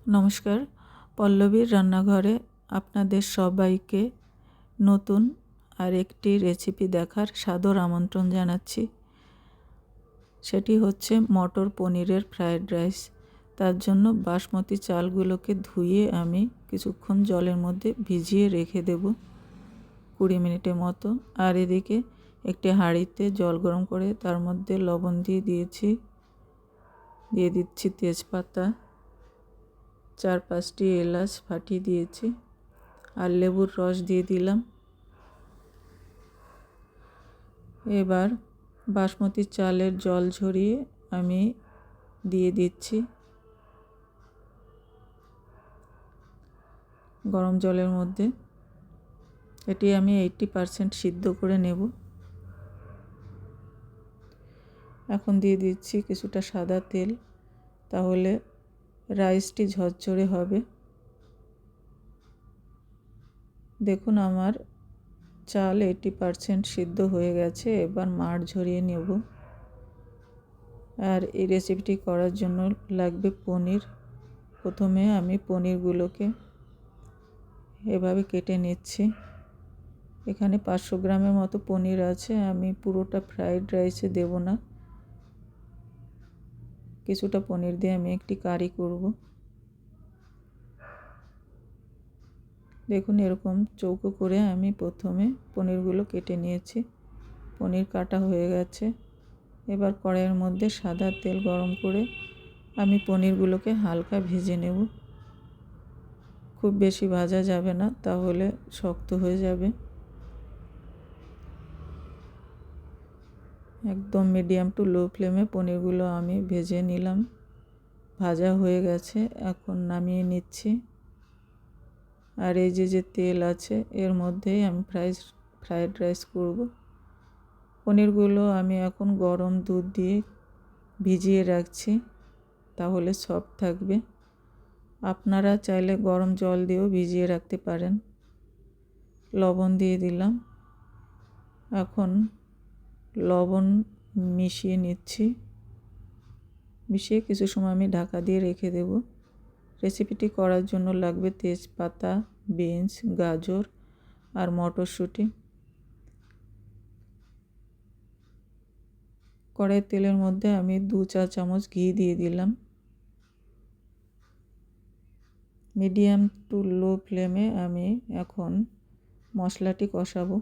নমস্কার, পল্লবীর রান্নাঘরে আপনাদের সবাইকে নতুন আরেকটি রেসিপি দেখার সাদর আমন্ত্রণ জানাচ্ছি। সেটি হচ্ছে মটর পনিরের ফ্রায়েড রাইস। তার জন্য বাসমতি চালগুলোকে ধুয়ে আমি কিছুক্ষণ জলের মধ্যে ভিজিয়ে রেখে দেব 20 মিনিটের মতো। আর এদিকে একটি হাঁড়িতে জল গরম করে তার মধ্যে লবণ দিয়ে দিচ্ছি তেজপাতা, 4-5টি এলাচ ফাটিয়ে দিয়েছি, আর লেবুর রস দিয়ে দিলাম। এবার বাসমতি চালের জল ঝরিয়ে আমি দিয়ে দিচ্ছি গরম জলের মধ্যে। এটি আমি 80% সিদ্ধ করে নেব। এখন দিয়ে দিচ্ছি কিছুটা সাদা তেল, তাহলে রাইসটি ঝরঝরে হবে। দেখুন আমার চাল 80% সিদ্ধ হয়ে গেছে। এবার মাড় ঝরিয়ে নেব। আর এই রেসিপিটি করার জন্য লাগবে পনির। প্রথমে আমি পনিরগুলোকে এভাবে কেটে নিচ্ছি। এখানে 500 গ্রামের মতো পনির আছে। আমি পুরোটা ফ্রাইড রাইসে দেব না, কিছুটা পনির দিয়ে আমি একটি কারি করব। দেখুন এরকম চৌকো করে আমি প্রথমে পনিরগুলো কেটে নিয়েছি। পনির কাটা হয়ে গেছে। এবার কড়াইয়ের মধ্যে সাদা তেল গরম করে আমি পনিরগুলোকে হালকা ভেজে নেব। খুব বেশি ভাজা যাবে না, তাহলে শক্ত হয়ে যাবে। একদম মিডিয়াম টু লো ফ্লেমে পনিরগুলো আমি ভেজে নিলাম। ভাজা হয়ে গেছে, এখন নামিয়ে নিচ্ছি। আর এই যে তেল আছে এর মধ্যেই আমি ফ্রাইড রাইস করব। পনিরগুলো আমি এখন গরম দুধ দিয়ে ভিজিয়ে রাখছি, তাহলে সফট থাকবে। আপনারা চাইলে গরম জল দিয়েও ভিজিয়ে রাখতে পারেন। লবণ দিয়ে দিলাম। এখন লবণ মিশিয়ে নিচ্ছি। মিশিয়ে কিছু সময় আমি ঢাকা দিয়ে রেখে দেব। রেসিপিটি করার জন্য লাগবে তেজপাতা, বিনস, গাজর আর মটরশুঁটি। কড়াইয়ের তেলের মধ্যে আমি 2 চা চামচ ঘি দিয়ে দিলাম। মিডিয়াম টু লো ফ্লেমে আমি এখন মশলাটি কষাবো।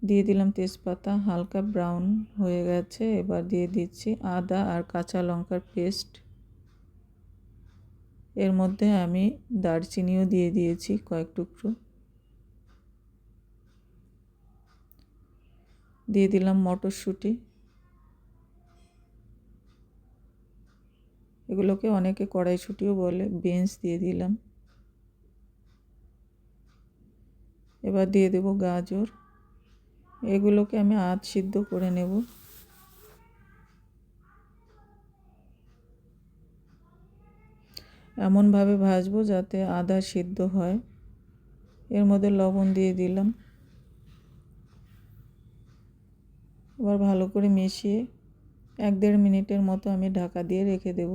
দিয়ে দিলাম তেজপাতা, হালকা ব্রাউন হয়ে গেছে। এবার দিয়ে দিচ্ছি আদা আর কাঁচা লঙ্কার পেস্ট। এর মধ্যে আমি দারচিনিও দিয়ে দিয়েছি কয়েক টুকরো। দিয়ে দিলাম মটরশুঁটি। এগুলোকে অনেকে কড়াইশুঁটিও বলে। বিনস দিয়ে দিলাম। এবার দিয়ে দেব গাজর। এগুলোকে আমি আধ সিদ্ধ করে নেব। এমনভাবে ভাজবো যাতে আদা সিদ্ধ হয়। এর মধ্যে লবণ দিয়ে দিলাম। এবার ভালো করে মিশিয়ে 1-1.5 মিনিটের মতো আমি ঢাকা দিয়ে রেখে দেব।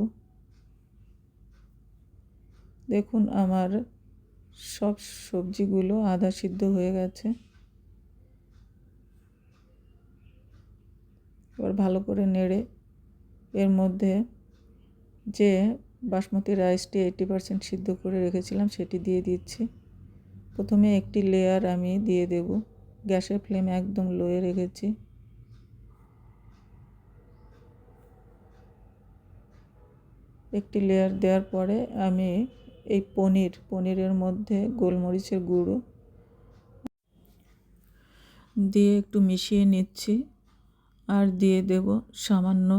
দেখুন আমার সব সবজিগুলো আধা সিদ্ধ হয়ে গেছে। এবার ভালো করে নেড়ে এর মধ্যে যে বাসমতি রাইসটি 80% সিদ্ধ করে রেখেছিলাম সেটি দিয়ে দিচ্ছি। প্রথমে একটি লেয়ার আমি দিয়ে দেব। গ্যাসের ফ্লেম একদম লোয়ে রেখেছি। একটি লেয়ার দেওয়ার পরে আমি এই পনিরের মধ্যে গোলমরিচের গুঁড়ো দিয়ে একটু মিশিয়ে নিচ্ছি। আর দিয়ে দেব সামান্য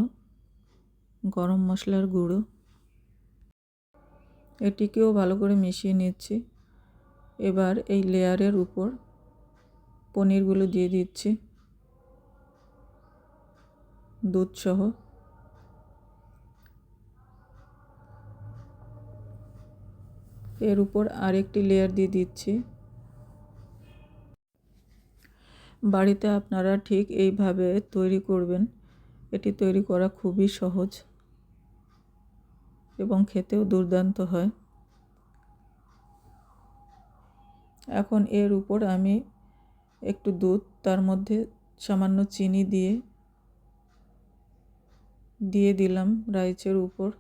গরম মশলার গুঁড়ো। এটিকেও ভালো করে মিশিয়ে নিচ্ছি। এবার এই লেয়ারের উপর পনিরগুলো দিয়ে দিচ্ছি দুধ সহ। এর উপর আরেকটি লেয়ার দিয়ে দিচ্ছি। বাড়িতে আপনারা ঠিক এইভাবে তৈরি করবেন। এটি তৈরি করা খুবই সহজ। এবং খেতেও দুর্দান্ত হয়। এখন এর উপর আমি একটু দুধ, তার মধ্যে সামান্য চিনি দিয়ে দিলাম রাইসের উপর।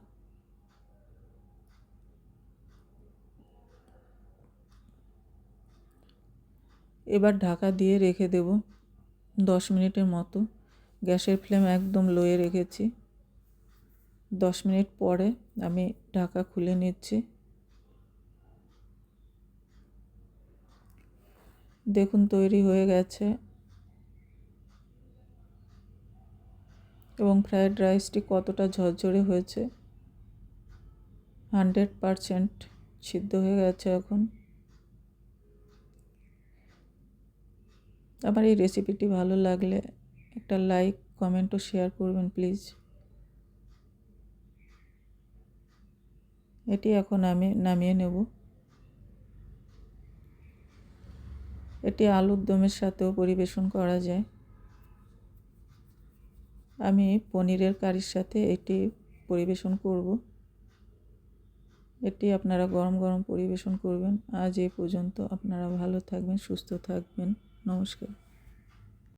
এবার ঢাকা দিয়ে রেখে দেব 10 মিনিটের মতো। গ্যাসের ফ্লেম একদম লোয়ে রেখেছি। 10 মিনিট পরে আমি ঢাকা খুলে নিচ্ছি। দেখুন তৈরি হয়ে গেছে এবং ফ্রায়েড রাইসটি কতটা ঝরঝরে হয়েছে। 100% সিদ্ধ হয়ে গেছে এখন। আমার এই রেসিপিটি ভালো লাগলে একটা লাইক, কমেন্ট ও শেয়ার করবেন প্লিজ। এটি এখন আমি নামিয়ে নেব। এটি আলুর দমের সাথেও পরিবেশন করা যায়। আমি পনিরের কারির সাথে এটি পরিবেশন করব। এটি আপনারা গরম গরম পরিবেশন করবেন। আজ এই পর্যন্ত। আপনারা ভালো থাকবেন, সুস্থ থাকবেন। নমস্কার।